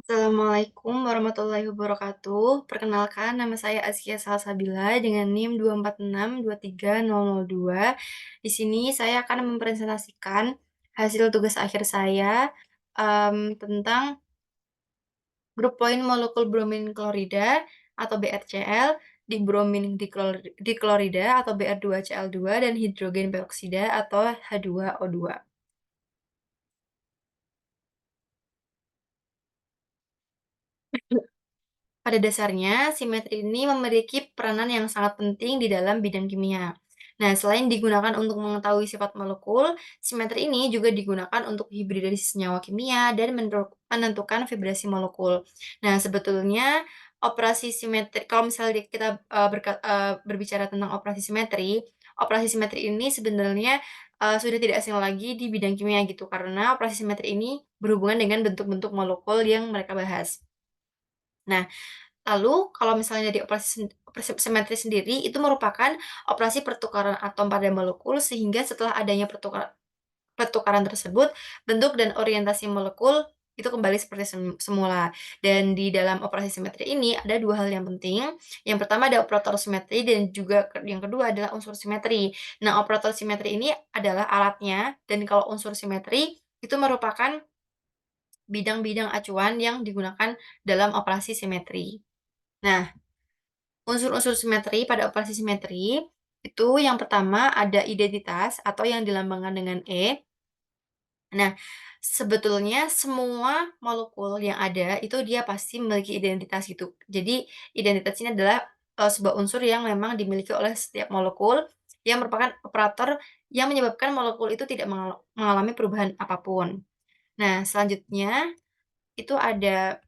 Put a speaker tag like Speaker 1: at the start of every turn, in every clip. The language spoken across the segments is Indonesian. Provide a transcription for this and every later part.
Speaker 1: Assalamualaikum warahmatullahi wabarakatuh. Perkenalkan, nama saya Askia Salsabila dengan NIM 246230002. Di sini saya akan mempresentasikan hasil tugas akhir saya tentang grup poin molekul bromin klorida atau BrCl di bromin diklorida atau Br2Cl2 dan hidrogen peroksida atau H2O2. Pada dasarnya, simetri ini memiliki peranan yang sangat penting di dalam bidang kimia. Nah, selain digunakan untuk mengetahui sifat molekul, simetri ini juga digunakan untuk hibridasi senyawa kimia dan menentukan vibrasi molekul. Nah, sebetulnya operasi simetri, kalau misalnya kita berbicara tentang operasi simetri ini sebenarnya sudah tidak asing lagi di bidang kimia gitu, karena operasi simetri ini berhubungan dengan bentuk-bentuk molekul yang mereka bahas. Nah, lalu kalau misalnya dari operasi simetri sendiri, itu merupakan operasi pertukaran atom pada molekul sehingga setelah adanya pertukaran tersebut, bentuk dan orientasi molekul itu kembali seperti semula. Dan di dalam operasi simetri ini ada dua hal yang penting. Yang pertama ada operator simetri dan juga yang kedua adalah unsur simetri. Nah, operator simetri ini adalah alatnya dan kalau unsur simetri itu merupakan bidang-bidang acuan yang digunakan dalam operasi simetri. Nah, unsur-unsur simetri pada operasi simetri itu yang pertama ada identitas atau yang dilambangkan dengan E. Nah, sebetulnya semua molekul yang ada itu dia pasti memiliki identitas gitu. Jadi identitas ini adalah sebuah unsur yang memang dimiliki oleh setiap molekul yang merupakan operator yang menyebabkan molekul itu tidak mengalami perubahan apapun. Nah, selanjutnya itu ada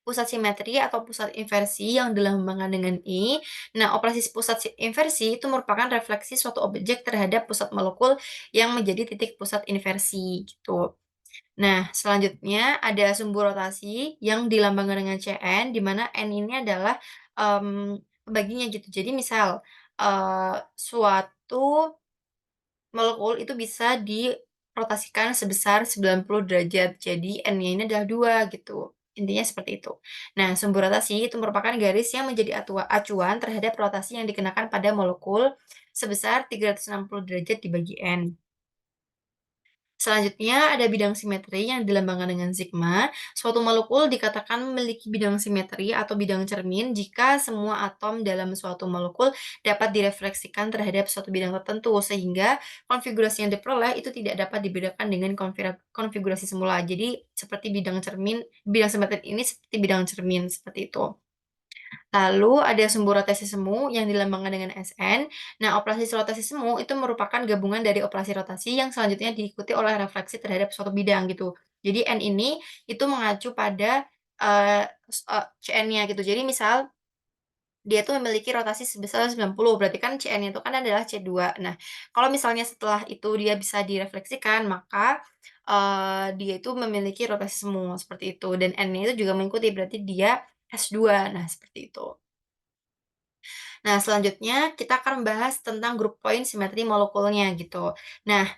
Speaker 1: pusat simetri atau pusat inversi yang dilambangkan dengan I. Nah, operasi pusat inversi itu merupakan refleksi suatu objek terhadap pusat molekul yang menjadi titik pusat inversi gitu. Nah, selanjutnya ada sumbu rotasi yang dilambangkan dengan Cn, di mana N ini adalah pembaginya gitu. Jadi misal suatu molekul itu bisa dirotasikan sebesar 90 derajat. Jadi N-nya ini adalah 2 gitu. Intinya seperti itu. Nah, sumbu rotasi itu merupakan garis yang menjadi acuan terhadap rotasi yang dikenakan pada molekul sebesar 360 derajat dibagi N. Selanjutnya ada bidang simetri yang dilambangkan dengan sigma. Suatu molekul dikatakan memiliki bidang simetri atau bidang cermin jika semua atom dalam suatu molekul dapat direfleksikan terhadap suatu bidang tertentu, sehingga konfigurasi yang diperoleh itu tidak dapat dibedakan dengan konfigurasi semula. Jadi seperti bidang cermin, bidang simetri ini seperti bidang cermin seperti itu. Lalu ada sumbu rotasi semu yang dilambangkan dengan SN. Nah, operasi rotasi semu itu merupakan gabungan dari operasi rotasi yang selanjutnya diikuti oleh refleksi terhadap suatu bidang gitu. Jadi N ini itu mengacu pada CN-nya gitu. Jadi misal dia tuh memiliki rotasi sebesar 90, berarti kan CN itu kan adalah C2. Nah, kalau misalnya setelah itu dia bisa direfleksikan, maka dia itu memiliki rotasi semu seperti itu dan N-nya itu juga mengikuti, berarti dia S2. Nah, seperti itu. Nah, selanjutnya kita akan membahas tentang grup poin simetri molekulnya gitu. Nah,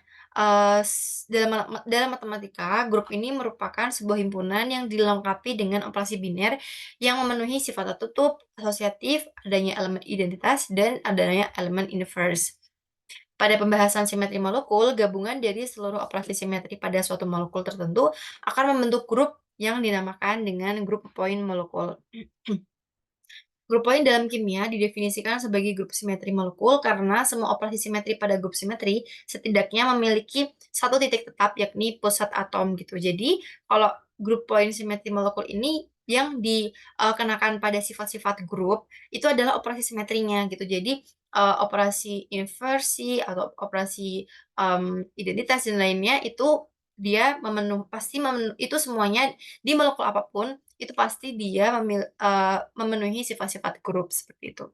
Speaker 1: dalam matematika, grup ini merupakan sebuah himpunan yang dilengkapi dengan operasi biner yang memenuhi sifat tertutup, asosiatif, adanya elemen identitas, dan adanya elemen inverse. Pada pembahasan simetri molekul, gabungan dari seluruh operasi simetri pada suatu molekul tertentu akan membentuk grup yang dinamakan dengan grup poin molekul. Grup poin dalam kimia didefinisikan sebagai grup simetri molekul karena semua operasi simetri pada grup simetri setidaknya memiliki satu titik tetap yakni pusat atom gitu. Jadi kalau grup poin simetri molekul ini yang dikenakan pada sifat-sifat grup itu adalah operasi simetrinya gitu. Jadi operasi inversi atau operasi identitas dan lainnya itu dia itu semuanya di molekul apapun itu pasti dia memenuhi sifat-sifat grup seperti itu.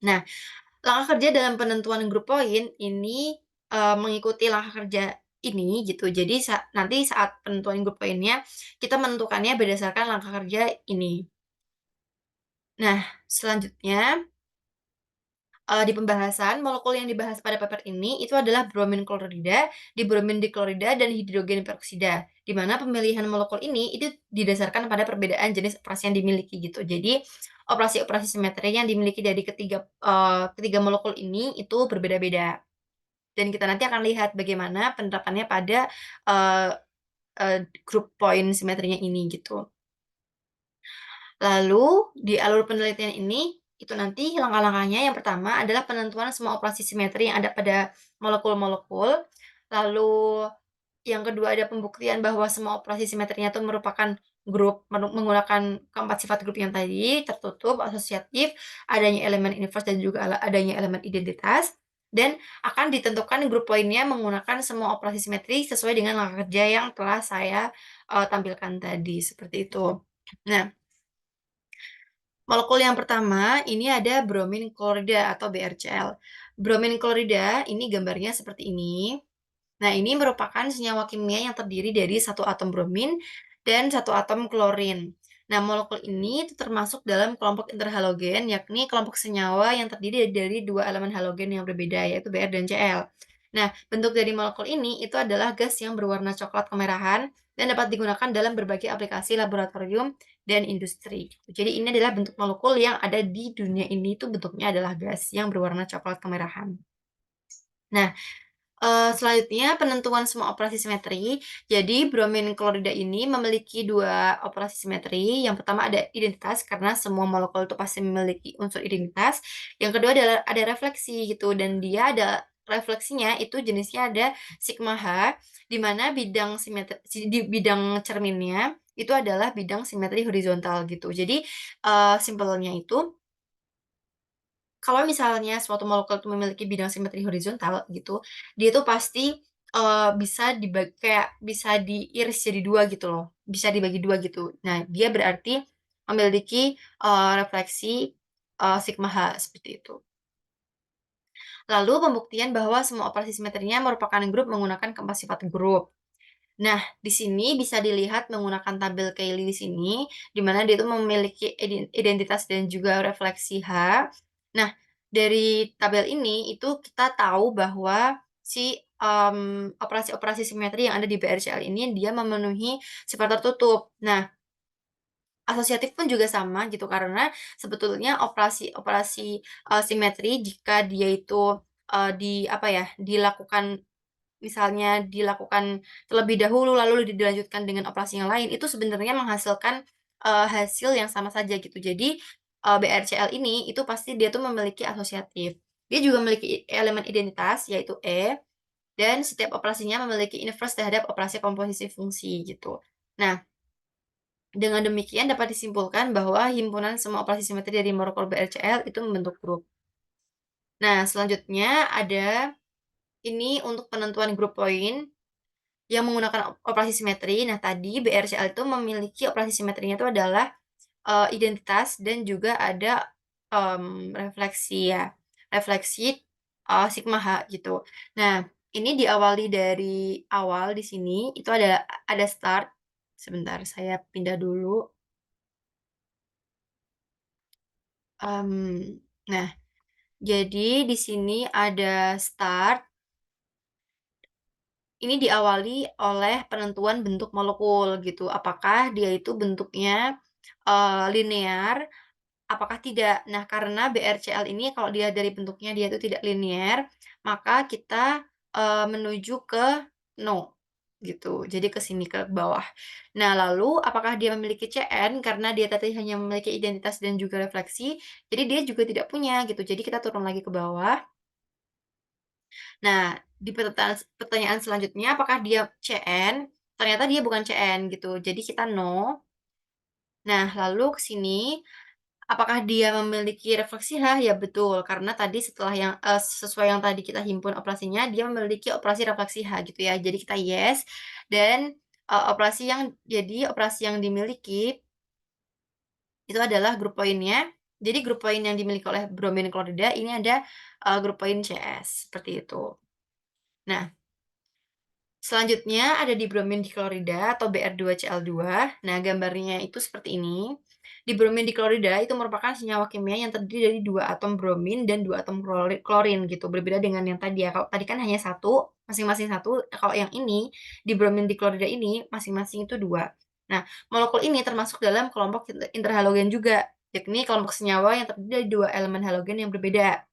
Speaker 1: Nah, langkah kerja dalam penentuan grup poin ini mengikuti langkah kerja ini gitu. Jadi nanti saat penentuan grup poinnya kita menentukannya berdasarkan langkah kerja ini. Nah, selanjutnya Di pembahasan, molekul yang dibahas pada paper ini itu adalah bromin klorida, dibromin diklorida, dan hidrogen peroksida. Di mana pemilihan molekul ini itu didasarkan pada perbedaan jenis operasi yang dimiliki gitu. Jadi, operasi-operasi simetri yang dimiliki dari ketiga molekul ini itu berbeda-beda. Dan kita nanti akan lihat bagaimana penerapannya pada, eee eee, group point simetrinya ini gitu. Lalu di alur penelitian ini, itu nanti langkah-langkahnya yang pertama adalah penentuan semua operasi simetri yang ada pada molekul-molekul. Lalu yang kedua ada pembuktian bahwa semua operasi simetrinya itu merupakan grup menggunakan keempat sifat grup yang tadi, tertutup, asosiatif, adanya elemen inverse dan juga adanya elemen identitas. Dan akan ditentukan grup poinnya menggunakan semua operasi simetri sesuai dengan langkah kerja yang telah saya tampilkan tadi, seperti itu. Nah, molekul yang pertama, ini ada bromin klorida atau BrCl. Bromin klorida ini gambarnya seperti ini. Nah, ini merupakan senyawa kimia yang terdiri dari satu atom bromin dan satu atom klorin. Nah, molekul ini itu termasuk dalam kelompok interhalogen, yakni kelompok senyawa yang terdiri dari dua elemen halogen yang berbeda, yaitu Br dan Cl. Nah, bentuk dari molekul ini itu adalah gas yang berwarna coklat kemerahan dan dapat digunakan dalam berbagai aplikasi laboratorium dan industri. Jadi ini adalah bentuk molekul yang ada di dunia ini itu bentuknya adalah gas yang berwarna coklat kemerahan. Nah, selanjutnya penentuan semua operasi simetri. Jadi bromin klorida ini memiliki 2 operasi simetri. Yang pertama ada identitas karena semua molekul itu pasti memiliki unsur identitas. Yang kedua adalah ada refleksi gitu dan dia ada refleksinya itu jenisnya ada sigma H, di mana bidang di bidang cerminnya itu adalah bidang simetri horizontal gitu. Jadi, simpelnya itu kalau misalnya suatu molekul itu memiliki bidang simetri horizontal gitu, dia itu pasti, bisa kayak bisa diiris jadi 2 gitu loh, bisa dibagi 2 gitu. Nah, dia berarti memiliki, refleksi, sigma H, seperti itu. Lalu pembuktian bahwa semua operasi simetrinya merupakan grup menggunakan keempat sifat grup. Nah, di sini bisa dilihat menggunakan tabel Cayley di sini, di mana dia itu memiliki identitas dan juga refleksi H. Nah, dari tabel ini itu kita tahu bahwa si, operasi-operasi simetri yang ada di BRCL ini dia memenuhi sifat tertutup. Nah, asosiatif pun juga sama gitu, karena sebetulnya operasi-operasi, simetri jika dia itu, apa ya, dilakukan misalnya dilakukan terlebih dahulu, lalu dilanjutkan dengan operasi yang lain, itu sebenarnya menghasilkan, hasil yang sama saja gitu. Jadi, BRCL ini itu pasti dia tuh memiliki asosiatif. Dia juga memiliki elemen identitas yaitu E, dan setiap operasinya memiliki inverse terhadap operasi komposisi fungsi gitu. Nah, dengan demikian dapat disimpulkan bahwa himpunan semua operasi simetri dari molekul BRCL itu membentuk grup. Nah, selanjutnya ada ini untuk penentuan grup point yang menggunakan operasi simetri. Nah, tadi BRCL itu memiliki operasi simetrinya itu adalah, identitas dan juga ada, refleksi ya, refleksi, sigma H gitu. Nah, ini diawali dari awal di sini, itu ada start, sebentar saya pindah dulu, nah, jadi di sini ada start, ini diawali oleh penentuan bentuk molekul gitu, apakah dia itu bentuknya, linear, apakah tidak. Nah, karena BRCL ini kalau dia dari bentuknya dia itu tidak linear, maka kita, menuju ke no, gitu. Jadi ke sini, ke bawah. Nah, lalu apakah dia memiliki CN karena dia tadi hanya memiliki identitas dan juga refleksi, jadi dia juga tidak punya gitu. Jadi kita turun lagi ke bawah. Nah, di pertanyaan selanjutnya apakah dia CN? Ternyata dia bukan CN gitu, jadi kita no. Nah, lalu ke sini, apakah dia memiliki refleksi H? Ya betul, karena tadi setelah sesuai yang tadi kita himpun operasinya, dia memiliki operasi refleksi H gitu ya. Jadi kita yes, dan, operasi yang dimiliki itu adalah grup poinnya. Jadi grup poin yang dimiliki oleh bromin klorida ini ada, grup poin CS, seperti itu. Nah, Selanjutnya ada dibromin diklorida atau Br2Cl2. Nah, gambarnya itu seperti ini. Dibromin diklorida itu merupakan senyawa kimia yang terdiri dari 2 atom bromin dan 2 atom klorin gitu. Berbeda dengan yang tadi ya. Kalau tadi kan hanya satu, masing-masing satu. Kalau yang ini, dibromin diklorida ini masing-masing itu 2. Nah, molekul ini termasuk dalam kelompok interhalogen juga, yakni kelompok senyawa yang terdiri dari 2 elemen halogen yang berbeda,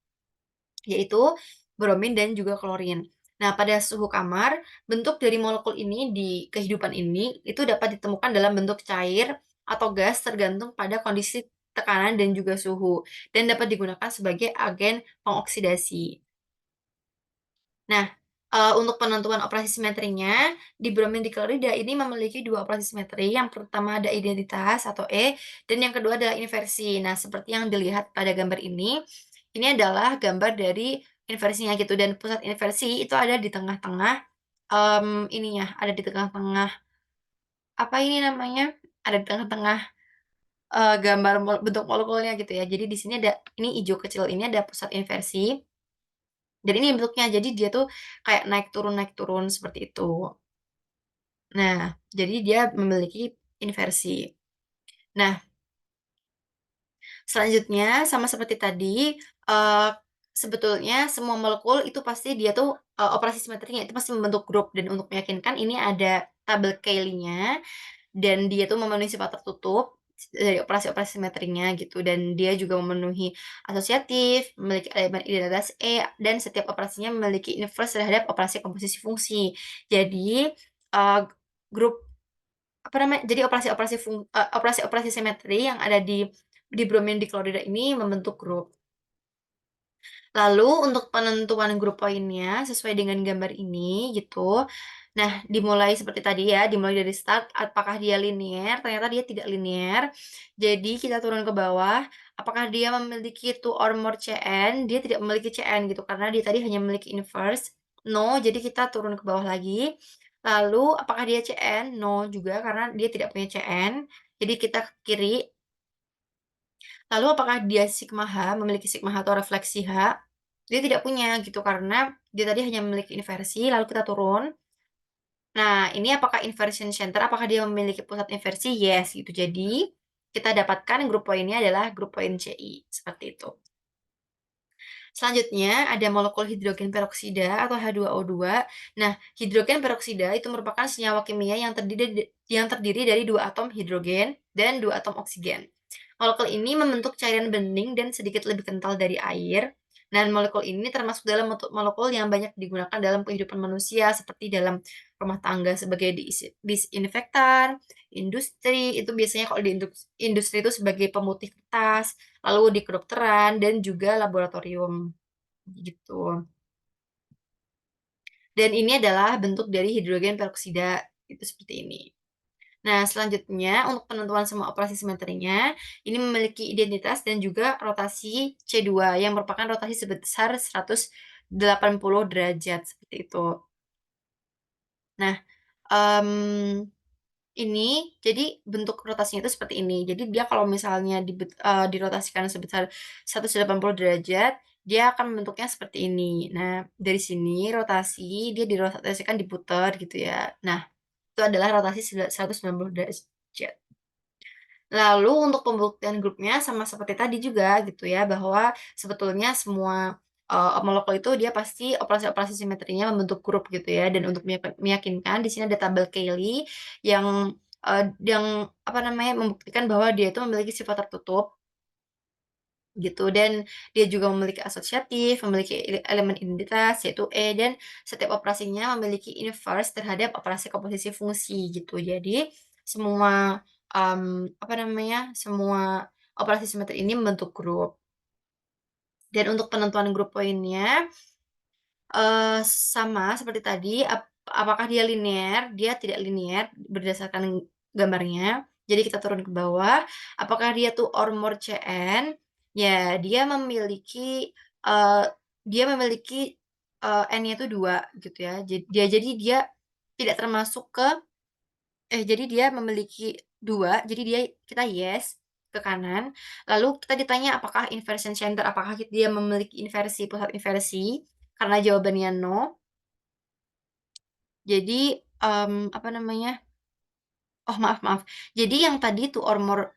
Speaker 1: yaitu bromin dan juga klorin. Nah, pada suhu kamar, bentuk dari molekul ini di kehidupan ini itu dapat ditemukan dalam bentuk cair atau gas tergantung pada kondisi tekanan dan juga suhu, dan dapat digunakan sebagai agen pengoksidasi. Nah, untuk penentuan operasi simetrinya, di bromin diklorida ini memiliki 2 operasi simetri, yang pertama ada identitas atau E, dan yang kedua adalah inversi. Nah, seperti yang dilihat pada gambar ini adalah gambar dari inversinya gitu, dan pusat inversi itu ada di tengah-tengah, ininya, ada di tengah-tengah, apa ini namanya, ada di tengah-tengah, gambar bentuk molekulnya gitu ya. Jadi di sini ada ini ijo kecil ini ada pusat inversi, dan ini bentuknya, jadi dia tuh kayak naik turun seperti itu. Nah, jadi dia memiliki inversi. Nah, selanjutnya sama seperti tadi, sebetulnya semua molekul itu pasti dia tuh, operasi simetrinya itu pasti membentuk grup, dan untuk meyakinkan ini ada tabel Cayley-nya, dan dia tuh memenuhi sifat tertutup dari operasi-operasi simetrinya gitu, dan dia juga memenuhi asosiatif, memiliki elemen identitas E, dan setiap operasinya memiliki inverse terhadap operasi komposisi fungsi. Jadi, grup apa namanya, jadi operasi-operasi simetri yang ada di bromin diklorida ini membentuk grup. Lalu untuk penentuan grup poinnya sesuai dengan gambar ini gitu. Nah, dimulai seperti tadi ya, dimulai dari start apakah dia linear, ternyata dia tidak linear. Jadi kita turun ke bawah, apakah dia memiliki 2 or more Cn, dia tidak memiliki Cn gitu karena dia tadi hanya memiliki inverse. No, jadi kita turun ke bawah lagi. Lalu apakah dia Cn? No juga karena dia tidak punya Cn. Jadi kita ke kiri. Lalu apakah dia sigma H, memiliki sigma H atau refleksi H? Dia tidak punya gitu, karena dia tadi hanya memiliki inversi, lalu kita turun. Nah, ini apakah inversion center, apakah dia memiliki pusat inversi? Yes, gitu. Jadi, kita dapatkan grup poinnya adalah grup poin Ci, seperti itu. Selanjutnya ada molekul hidrogen peroksida atau H2O2. Nah, hidrogen peroksida itu merupakan senyawa kimia yang terdiri dari 2 atom hidrogen dan 2 atom oksigen. Molekul ini membentuk cairan bening dan sedikit lebih kental dari air. Dan molekul ini termasuk dalam molekul yang banyak digunakan dalam kehidupan manusia, seperti dalam rumah tangga sebagai disinfektan, industri, itu biasanya kalau di industri itu sebagai pemutih kertas, lalu di kedokteran dan juga laboratorium, gitu. Dan ini adalah bentuk dari hidrogen peroksida, itu seperti ini. Nah, selanjutnya untuk penentuan semua operasi simetrinya, ini memiliki identitas dan juga rotasi C2 yang merupakan rotasi sebesar 180 derajat, seperti itu. Nah, mmm ini, jadi bentuk rotasinya itu seperti ini. Jadi dia kalau misalnya dirotasikan sebesar 180 derajat, dia akan bentuknya seperti ini. Nah, dari sini rotasi, dia dirotasikan diputar gitu ya. Nah, itu adalah rotasi 190 derajat. Lalu untuk pembuktian grupnya sama seperti tadi juga gitu ya, bahwa sebetulnya semua, molekul itu dia pasti operasi-operasi simetrinya membentuk grup gitu ya, dan untuk meyakinkan di sini ada tabel Cayley yang, yang apa namanya, membuktikan bahwa dia itu memiliki sifat tertutup gitu, dan dia juga memiliki asosiatif, memiliki elemen identitas yaitu E, dan setiap operasinya memiliki inverse terhadap operasi komposisi fungsi gitu. Jadi semua, apa namanya, semua operasi simetri ini membentuk grup. Dan untuk penentuan grup poinnya, sama seperti tadi, apakah dia linear? Dia tidak linear berdasarkan gambarnya. Jadi kita turun ke bawah, apakah dia tuh or more Cn? Ya, eee, dia memiliki, N-nya itu 2 gitu ya. Jadi dia tidak termasuk ke jadi dia memiliki 2, jadi kita yes ke kanan. Lalu kita ditanya apakah inversion center, apakah dia memiliki inversi, pusat inversi? Karena jawabannya no, Jadi, apa namanya, oh maaf maaf, jadi yang tadi to or more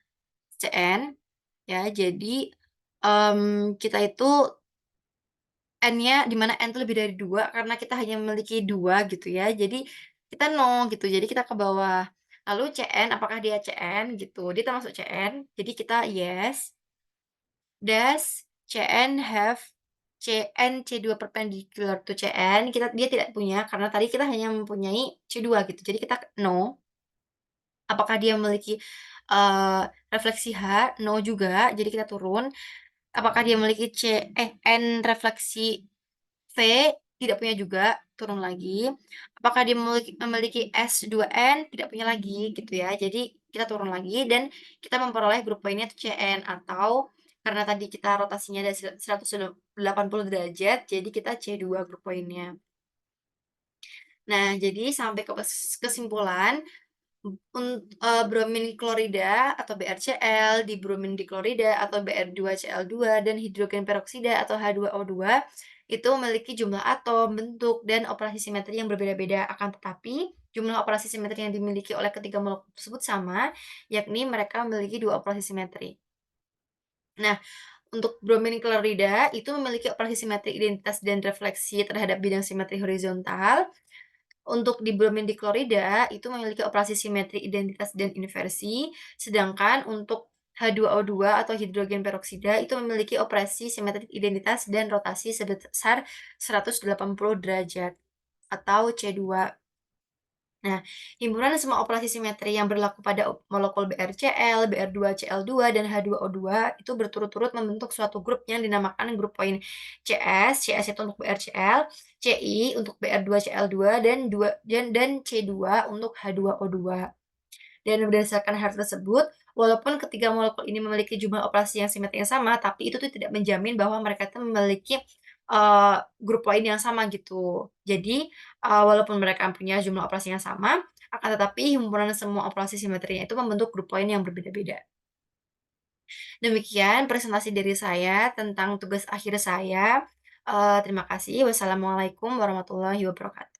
Speaker 1: CN ya, jadi, kita itu N-nya di mana N itu lebih dari 2 karena kita hanya memiliki 2 gitu ya, jadi kita no gitu, jadi kita ke bawah. Lalu CN, apakah dia CN gitu, dia termasuk CN, jadi kita yes. Does CN have CN C2 perpendicular to CN? Dia tidak punya, karena tadi kita hanya mempunyai C2 gitu, jadi kita no. Apakah dia memiliki, refleksi H? No juga, jadi kita turun. Apakah dia memiliki N refleksi V? Tidak punya juga, turun lagi. Apakah dia memiliki S2N? Tidak punya lagi, gitu ya. Jadi kita turun lagi dan kita memperoleh grup poinnya itu CN, atau karena tadi kita rotasinya ada 180 derajat, jadi kita C2 grup poinnya. Nah, jadi sampai ke kesimpulan, bromin klorida atau BrCl, dibromin diklorida atau Br2Cl2, dan hidrogen peroksida atau H2O2 itu memiliki jumlah atom, bentuk, dan operasi simetri yang berbeda-beda. Akan tetapi, jumlah operasi simetri yang dimiliki oleh ketiga molekul tersebut sama, yakni mereka memiliki 2 operasi simetri. Nah, untuk bromin klorida itu memiliki operasi simetri identitas dan refleksi terhadap bidang simetri horizontal. Untuk dibromin diklorida itu memiliki operasi simetri identitas dan inversi, sedangkan untuk H2O2 atau hidrogen peroksida itu memiliki operasi simetri identitas dan rotasi sebesar 180 derajat atau C2. Nah, himpunan semua operasi simetri yang berlaku pada molekul BrCl, Br2Cl2, dan H2O2 itu berturut-turut membentuk suatu grup yang dinamakan grup poin CS. CS itu untuk BrCl, Ci untuk Br2Cl2, dan C2 untuk H2O2. Dan berdasarkan hal tersebut, walaupun ketiga molekul ini memiliki jumlah operasi yang simetri yang sama, tapi itu tuh tidak menjamin bahwa mereka itu memiliki, grup poin yang sama gitu. Jadi, walaupun mereka punya jumlah operasi yang sama, akan tetapi himpunan semua operasi simetrinya itu membentuk grup poin yang berbeda-beda. Demikian presentasi dari saya tentang tugas akhir saya. Terima kasih. Wassalamualaikum warahmatullahi wabarakatuh.